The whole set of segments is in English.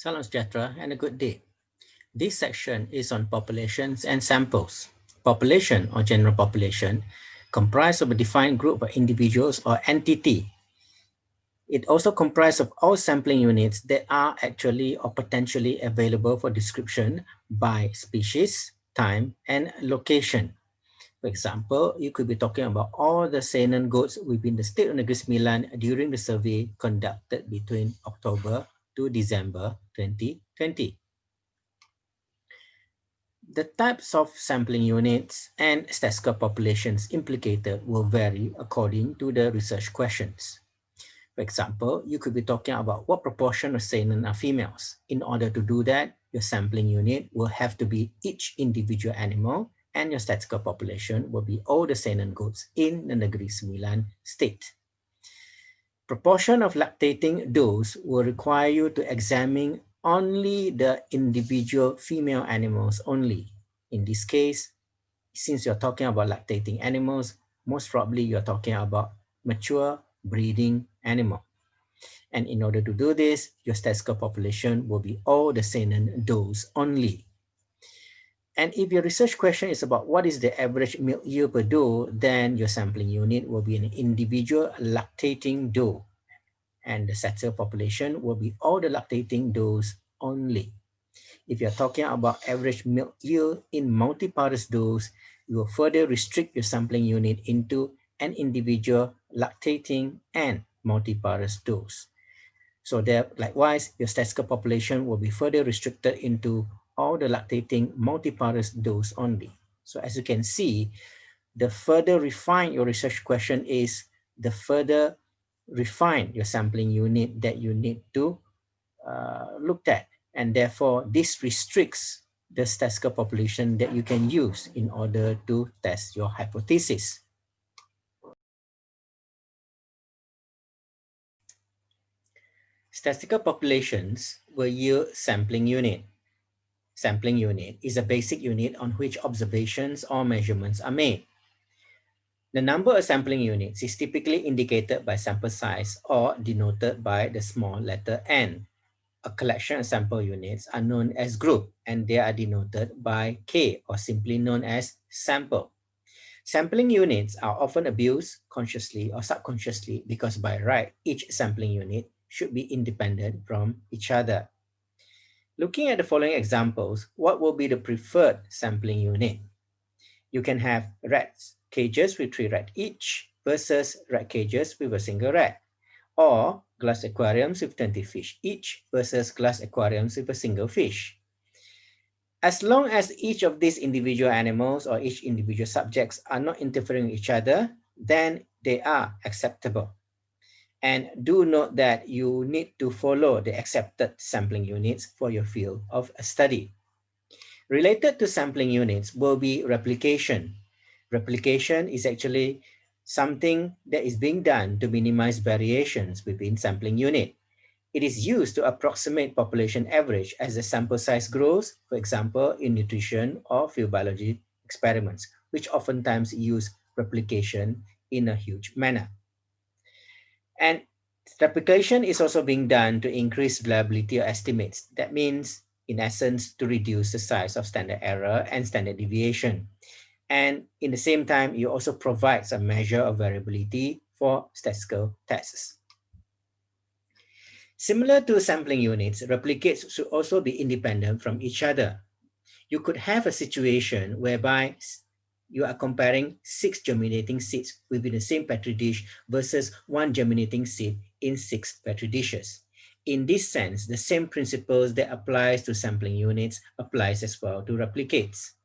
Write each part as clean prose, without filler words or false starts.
Salam sejahtera and a good day. This section is on populations and samples. Population or general population comprised of a defined group of individuals or entity. It also comprises of all sampling units that are actually or potentially available for description by species, time, and location. For example, you could be talking about all the Sainan goats within the state of Negeri Sembilan during the survey conducted between October to December 2020. The types of sampling units and statistical populations implicated will vary according to the research questions. For example, you could be talking about what proportion of Sainan are females. In order to do that, your sampling unit will have to be each individual animal, and your statistical population will be all the Sainan goats in the Negeri Sembilan state. Proportion of lactating does will require you to examine only the individual female animals only. In this case, since you're talking about lactating animals, most probably you're talking about mature breeding animal. And in order to do this, your statistical population will be all the Sainan does only. And if your research question is about what is the average milk yield per doe, then your sampling unit will be an individual lactating doe. And the statistical population will be all the lactating does only. If you're talking about average milk yield in multiparous does, you will further restrict your sampling unit into an individual lactating and multiparous does. So there, likewise, your statistical population will be further restricted into all the lactating multiparous does only. So as you can see, the further refined your research question is, the further refine your sampling unit that you need to look at. And therefore, this restricts the statistical population that you can use in order to test your hypothesis. Statistical populations will yield sampling unit. Sampling unit is a basic unit on which observations or measurements are made. The number of sampling units is typically indicated by sample size or denoted by the small letter n. A collection of sample units are known as group, and they are denoted by K, or simply known as sample. Sampling units are often abused consciously or subconsciously because by right, each sampling unit should be independent from each other. Looking at the following examples, what will be the preferred sampling unit? You can have rats cages with 3 rats each versus rat cages with a single rat, or glass aquariums with 20 fish each versus glass aquariums with a single fish. As long as each of these individual animals or each individual subjects are not interfering with each other, then they are acceptable. And do note that you need to follow the accepted sampling units for your field of study. Related to sampling units will be replication. Replication is actually something that is being done to minimize variations within sampling unit. It is used to approximate population average as the sample size grows, for example, in nutrition or field biology experiments, which oftentimes use replication in a huge manner. And replication is also being done to increase reliability of estimates. That means, in essence, to reduce the size of standard error and standard deviation. And in the same time, it also provides a measure of variability for statistical tests. Similar to sampling units, replicates should also be independent from each other. You could have a situation whereby you are comparing 6 germinating seeds within the same petri dish versus 1 germinating seed in 6 petri dishes. In this sense, the same principles that applies to sampling units applies as well to replicates.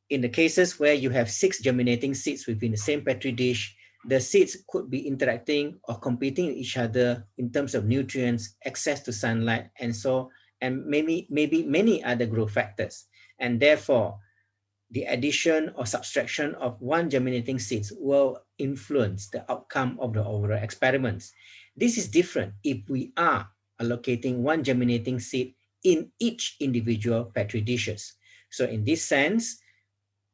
In the cases where you have 6 germinating seeds within the same petri dish, the seeds could be interacting or competing with each other in terms of nutrients, access to sunlight, and maybe many other growth factors. And therefore, the addition or subtraction of 1 germinating seeds will influence the outcome of the overall experiments. This is different if we are allocating 1 germinating seed in each individual petri dishes. So in this sense,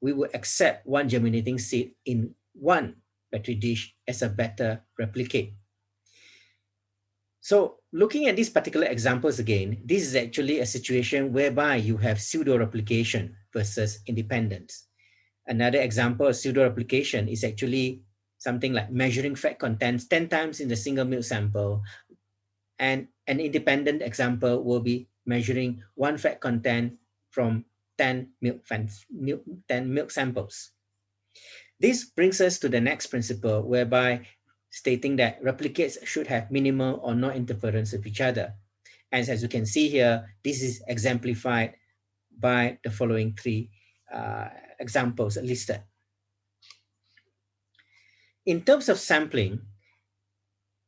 we will accept 1 germinating seed in 1 petri dish as a better replicate. So looking at these particular examples again, this is actually a situation whereby you have pseudo-replication versus independence. Another example of pseudo-replication is actually something like measuring fat contents 10 times in the single milk sample. And an independent example will be measuring one fat content from 10 milk samples. This brings us to the next principle, whereby stating that replicates should have minimal or no interference with each other. And as you can see here, this is exemplified by the following three examples listed. In terms of sampling,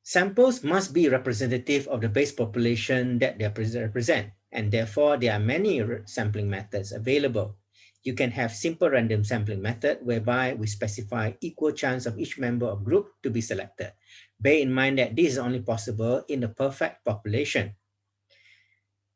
samples must be representative of the base population that they represent, and therefore there are many sampling methods available. You can have simple random sampling method whereby we specify equal chance of each member of group to be selected. Bear in mind that this is only possible in a perfect population.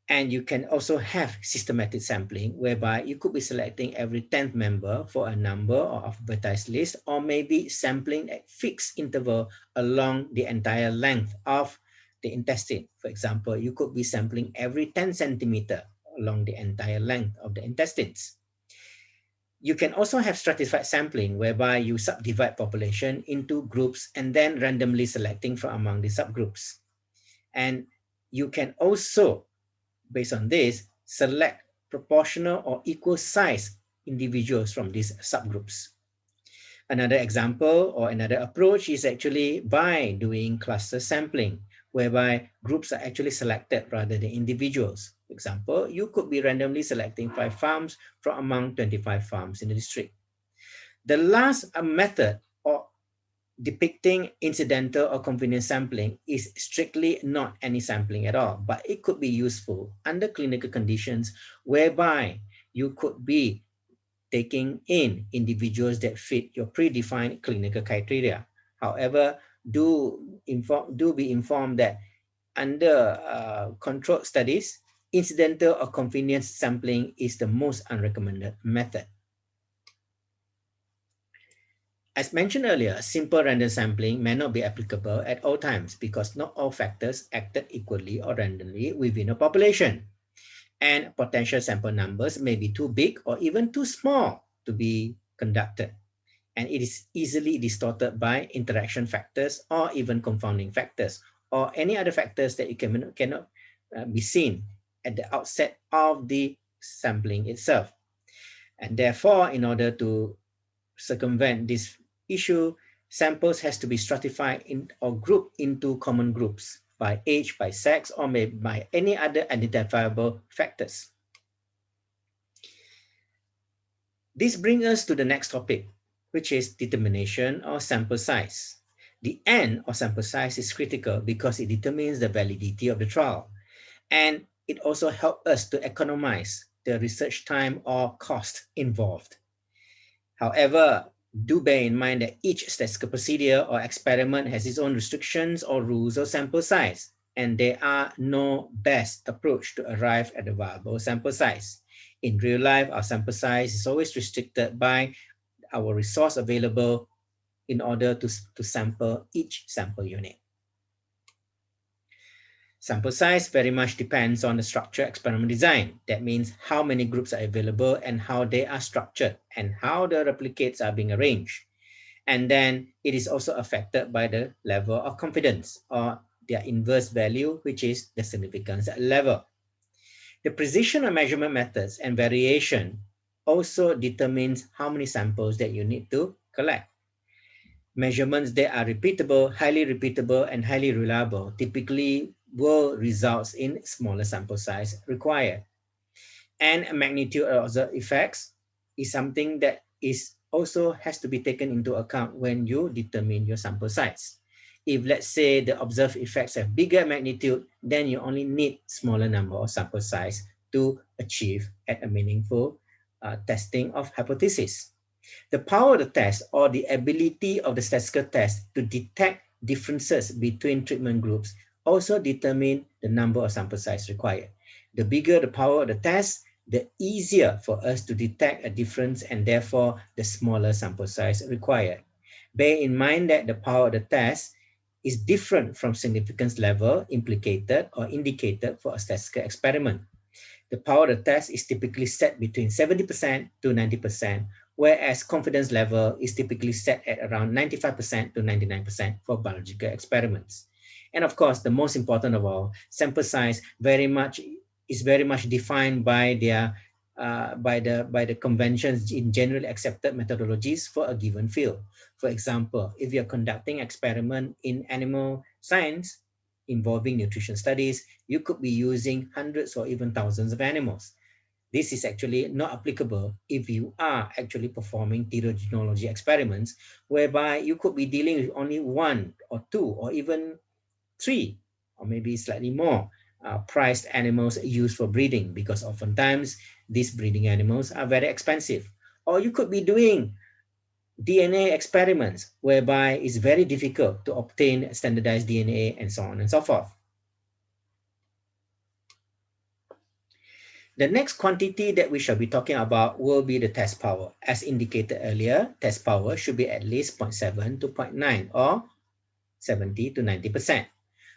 And you can also have systematic sampling whereby you could be selecting every 10th member for a number or alphabetized list, or maybe sampling at fixed interval along the entire length of the intestine. For example, you could be sampling every 10 centimeter along the entire length of the intestines. You can also have stratified sampling whereby you subdivide population into groups and then randomly selecting from among the subgroups. And you can also, based on this, select proportional or equal size individuals from these subgroups. Another example or another approach is actually by doing cluster sampling, whereby groups are actually selected rather than individuals. For example, you could be randomly selecting 5 farms from among 25 farms in the district. The last method or depicting incidental or convenience sampling is strictly not any sampling at all, but it could be useful under clinical conditions whereby you could be taking in individuals that fit your predefined clinical criteria. However, do be informed that under controlled studies, incidental or convenience sampling is the most unrecommended method. As mentioned earlier, simple random sampling may not be applicable at all times because not all factors acted equally or randomly within a population. And potential sample numbers may be too big or even too small to be conducted. And it is easily distorted by interaction factors or even confounding factors or any other factors that you cannot be seen at the outset of the sampling itself. And therefore, in order to circumvent this issue, samples has to be stratified in or grouped into common groups by age, by sex, or maybe by any other identifiable factors. This brings us to the next topic, which is determination of sample size. The N or sample size is critical because it determines the validity of the trial. And it also helps us to economize the research time or cost involved. However, do bear in mind that each statistical procedure or experiment has its own restrictions or rules of sample size, and there are no best approach to arrive at a viable sample size. In real life, our sample size is always restricted by our resource available in order to sample each sample unit. Sample size very much depends on the structure experiment design. That means how many groups are available and how they are structured and how the replicates are being arranged. And then it is also affected by the level of confidence or their inverse value, which is the significance level. The precision of measurement methods and variation also determines how many samples that you need to collect. Measurements that are repeatable, and highly reliable typically will result in smaller sample size required. And magnitude of observed effects is something that is also has to be taken into account when you determine your sample size. If let's say the observed effects have bigger magnitude, then you only need smaller number of sample size to achieve at a meaningful testing of hypothesis. The power of the test or the ability of the statistical test to detect differences between treatment groups also determine the number of sample size required. The bigger the power of the test, the easier for us to detect a difference and therefore the smaller sample size required. Bear in mind that the power of the test is different from significance level implicated or indicated for a statistical experiment. The power of the test is typically set between 70% to 90%, whereas confidence level is typically set at around 95% to 99% for biological experiments. And of course, the most important of all, sample size is very much defined by the conventions in generally accepted methodologies for a given field. For example, if you're conducting experiment in animal science involving nutrition studies, you could be using hundreds or even thousands of animals. This is actually not applicable if you are actually performing thermogenology experiments, whereby you could be dealing with only one or two or even three or maybe slightly more priced animals used for breeding, because oftentimes these breeding animals are very expensive. Or you could be doing DNA experiments whereby it's very difficult to obtain standardized DNA and so on and so forth. The next quantity that we shall be talking about will be the test power. As indicated earlier, test power should be at least 0.7 to 0.9 or 70 to 90%.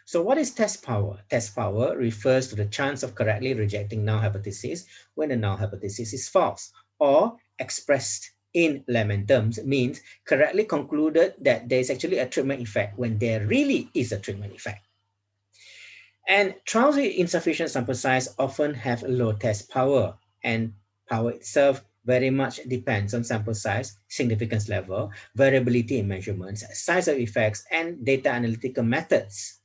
So what is test power? Test power refers to the chance of correctly rejecting null hypothesis when the null hypothesis is false, or expressed in layman terms means correctly concluded that there is actually a treatment effect when there really is a treatment effect. And trials with insufficient sample size often have low test power, and power itself very much depends on sample size, significance level, variability in measurements, size of effects, and data analytical methods,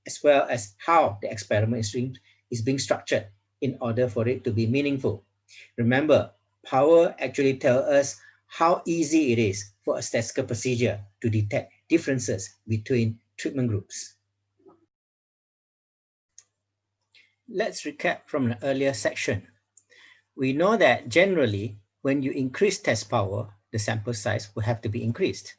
as well as how the experiment is being structured in order for it to be meaningful. Remember, power actually tells us how easy it is for a statistical procedure to detect differences between treatment groups. Let's recap from an earlier section. We know that generally, when you increase test power, the sample size will have to be increased.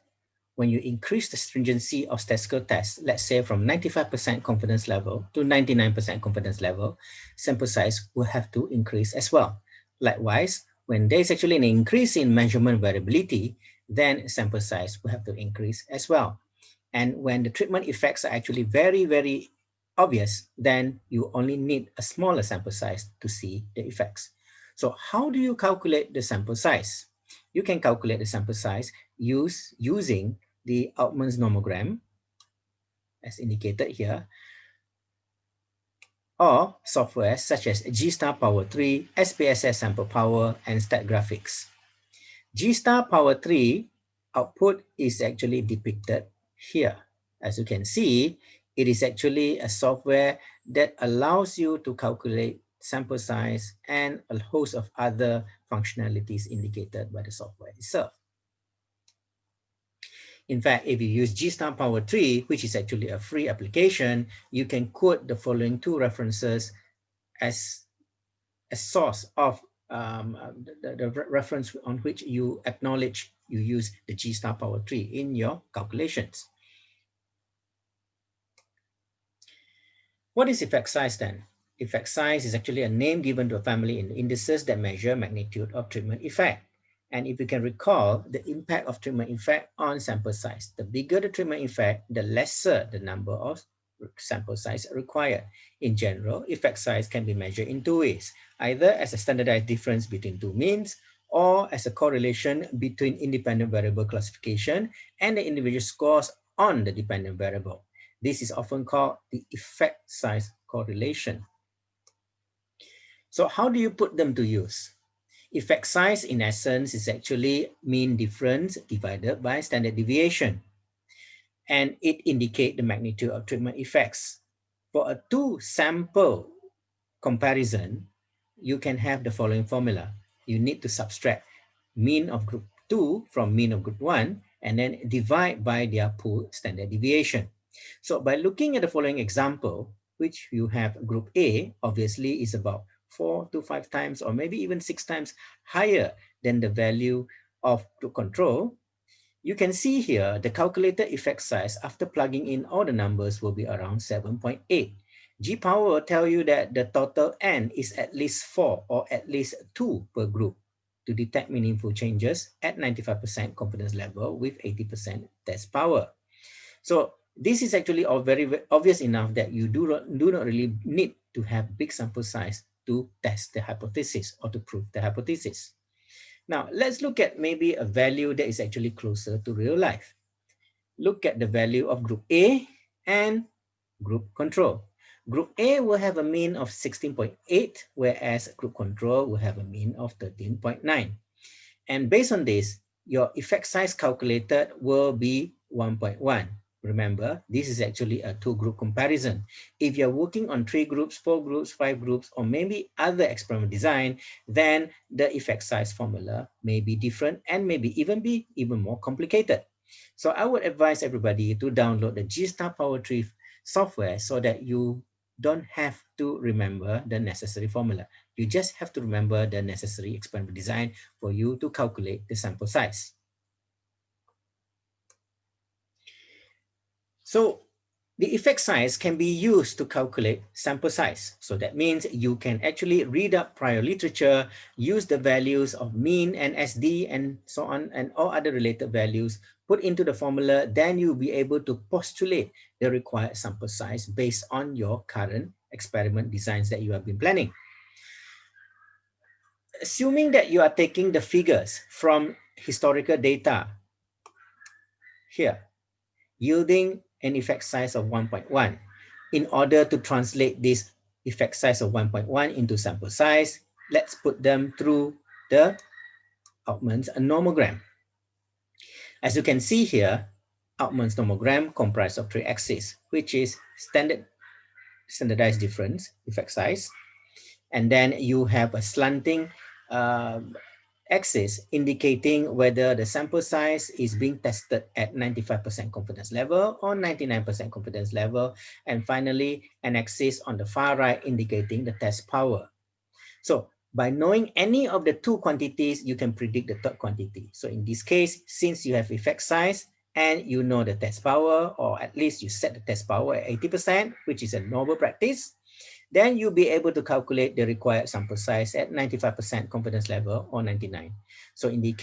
When you increase the stringency of statistical tests, let's say from 95% confidence level to 99% confidence level, sample size will have to increase as well. Likewise, when there's actually an increase in measurement variability, then sample size will have to increase as well. And when the treatment effects are actually very, very obvious, then you only need a smaller sample size to see the effects. So how do you calculate the sample size? You can calculate the sample size using the Altman's nomogram, as indicated here, or software such as G-star Power 3, SPSS Sample Power, and StatGraphics. G-star Power 3 output is actually depicted here. As you can see, it is actually a software that allows you to calculate sample size and a host of other functionalities indicated by the software itself. In fact, if you use G-star Power 3, which is actually a free application, you can quote the following two references as a source of the reference on which you acknowledge you use the G-star Power 3 in your calculations. What is effect size then? Effect size is actually a name given to a family in indices that measure magnitude of treatment effect. And if you can recall the impact of treatment effect on sample size, the bigger the treatment effect, the lesser the number of sample size required. In general, effect size can be measured in two ways, either as a standardized difference between two means or as a correlation between independent variable classification and the individual scores on the dependent variable. This is often called the effect size correlation. So how do you put them to use? Effect size, in essence, is actually mean difference divided by standard deviation. And it indicates the magnitude of treatment effects. For a two-sample comparison, you can have the following formula. You need to subtract mean of group 2 from mean of group 1 and then divide by their pooled standard deviation. So by looking at the following example, which you have group A, obviously is about 4 to 5 times or maybe even 6 times higher than the value of group control, you can see here the calculated effect size after plugging in all the numbers will be around 7.8. G-power will tell you that the total N is at least 4 or at least 2 per group to detect meaningful changes at 95% confidence level with 80% test power. So This is actually all very obvious enough that you do not really need to have big sample size to test the hypothesis or to prove the hypothesis. Now, let's look at maybe a value that is actually closer to real life. Look at the value of group A and group control. Group A will have a mean of 16.8, whereas group control will have a mean of 13.9. And based on this, your effect size calculated will be 1.1. Remember, this is actually a two-group comparison. If you're working on 3 groups, 4 groups, 5 groups, or maybe other experiment design, then the effect size formula may be different and maybe even be even more complicated. So I would advise everybody to download the G-Star Power Tree software so that you don't have to remember the necessary formula. You just have to remember the necessary experiment design for you to calculate the sample size. So the effect size can be used to calculate sample size. So that means you can actually read up prior literature, use the values of mean and SD and so on, and all other related values, put into the formula, then you'll be able to postulate the required sample size based on your current experiment designs that you have been planning. Assuming that you are taking the figures from historical data here, yielding an effect size of 1.1. In order to translate this effect size of 1.1 into sample size, let's put them through the Altman's nomogram. As you can see here, Altman's nomogram comprised of 3 axes, which is standardized difference, effect size, and then you have a slanting axis indicating whether the sample size is being tested at 95% confidence level or 99% confidence level, and finally an axis on the far right indicating the test power. So by knowing any of the 2 quantities, you can predict the third quantity. So in this case, since you have effect size and you know the test power, or at least you set the test power at 80%, which is a normal practice, then you'll be able to calculate the required sample size at 95% confidence level or 99. So in this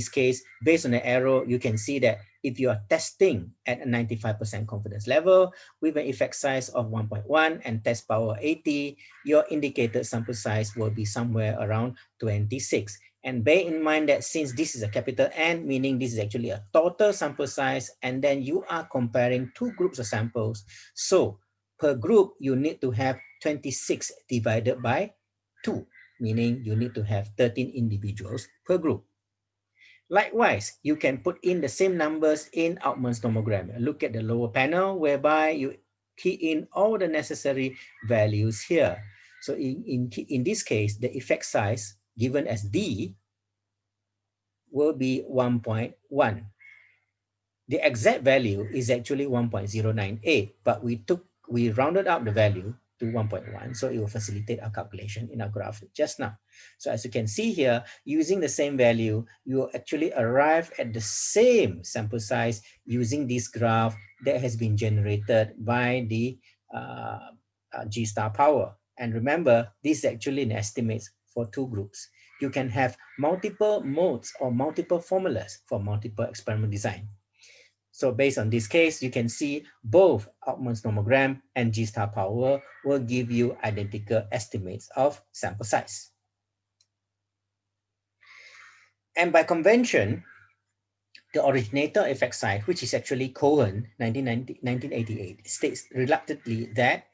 case, based on the arrow, you can see that if you are testing at a 95% confidence level with an effect size of 1.1 and test power 80, your indicated sample size will be somewhere around 26. And bear in mind that since this is a capital N, meaning this is actually a total sample size, and then you are comparing 2 groups of samples. So per group, you need to have 26 divided by 2, meaning you need to have 13 individuals per group. Likewise, you can put in the same numbers in Altman's nomogram. Look at the lower panel whereby you key in all the necessary values here. So in this case, the effect size given as D will be 1.1. The exact value is actually 1.098, but we rounded up the value to 1.1, so it will facilitate our calculation in our graph just now. So as you can see here, using the same value, you will actually arrive at the same sample size using this graph that has been generated by the G-star power. And remember, this is actually an estimate for 2 groups. You can have multiple modes or multiple formulas for multiple experiment design. So based on this case, you can see both Altman's nomogram and G-star power will give you identical estimates of sample size. And by convention, the originator effect size, which is actually Cohen, 1988, states reluctantly that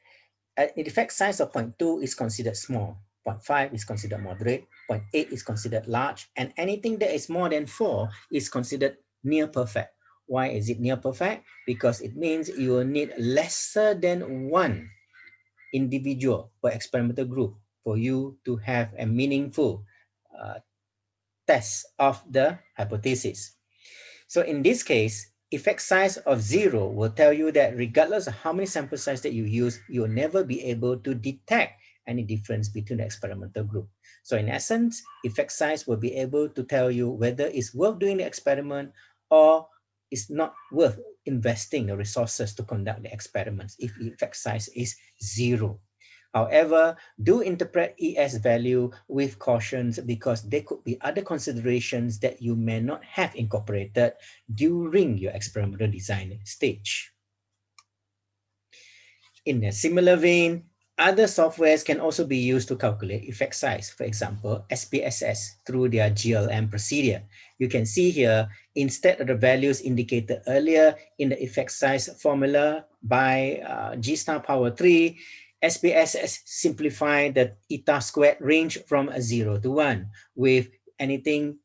an effect size of 0.2 is considered small, 0.5 is considered moderate, 0.8 is considered large, and anything that is more than 4 is considered near perfect. Why is it near perfect? Because it means you will need lesser than 1 individual per experimental group for you to have a meaningful test of the hypothesis. So in this case, effect size of 0 will tell you that regardless of how many sample size that you use, you'll never be able to detect any difference between the experimental group. So in essence, effect size will be able to tell you whether it's worth doing the experiment or it's not worth investing the resources to conduct the experiments if effect size is 0. However, do interpret ES value with cautions because there could be other considerations that you may not have incorporated during your experimental design stage. In a similar vein, other softwares can also be used to calculate effect size. For example, SPSS through their GLM procedure. You can see here, instead of the values indicated earlier in the effect size formula by G star power 3, SPSS simplify the eta squared range from 0 to 1, with anything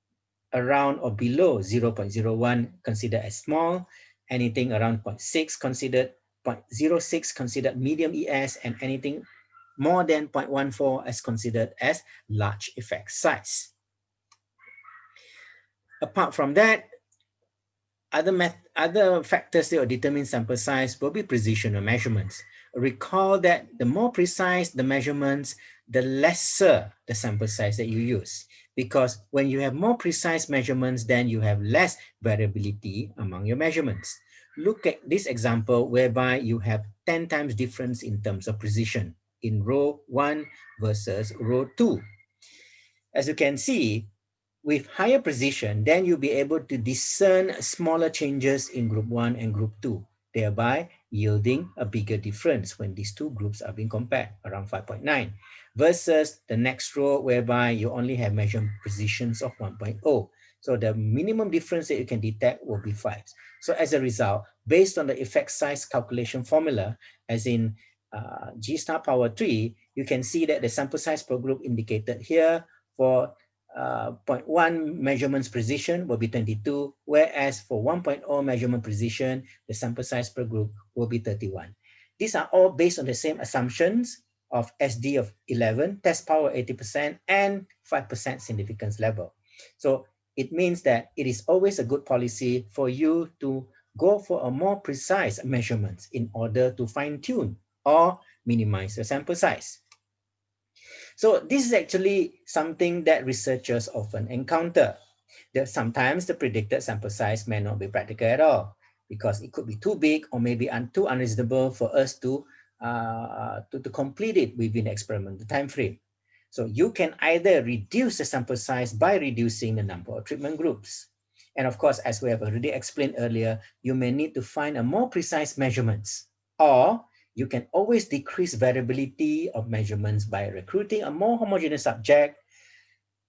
around or below 0.01 considered as small, anything around 0.6 considered 0.06 considered medium ES, and anything more than 0.14 as considered as large effect size. Apart from that, other factors that will determine sample size will be precision of measurements. Recall that the more precise the measurements, the lesser the sample size that you use. Because when you have more precise measurements, then you have less variability among your measurements. Look at this example whereby you have 10 times difference in terms of precision in row 1 versus row 2. As you can see, with higher precision, then you'll be able to discern smaller changes in group 1 and group 2, thereby yielding a bigger difference when these two groups are being compared, around 5.9, versus the next row whereby you only have measured precisions of 1.0. So the minimum difference that you can detect will be 5. So as a result, based on the effect size calculation formula, as in G star power 3, you can see that the sample size per group indicated here for 0.1 measurements precision will be 22, whereas for 1.0 measurement precision, the sample size per group will be 31. These are all based on the same assumptions of SD of 11, test power 80%, and 5% significance level. So it means that it is always a good policy for you to go for a more precise measurements in order to fine-tune or minimize the sample size. So this is actually something that researchers often encounter. That sometimes the predicted sample size may not be practical at all because it could be too big or maybe too unreasonable for us to complete it within the experimental time frame. So you can either reduce the sample size by reducing the number of treatment groups. And of course, as we have already explained earlier, you may need to find a more precise measurements, or you can always decrease variability of measurements by recruiting a more homogeneous subject,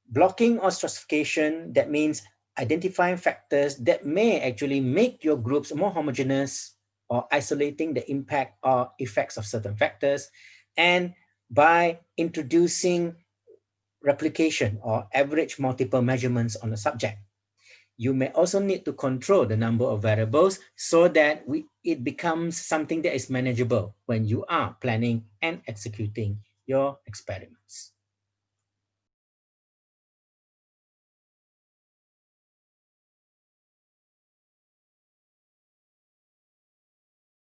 blocking or stratification. That means identifying factors that may actually make your groups more homogeneous, or isolating the impact or effects of certain factors, and by introducing replication or average multiple measurements on a subject. You may also need to control the number of variables so that it becomes something that is manageable when you are planning and executing your experiments.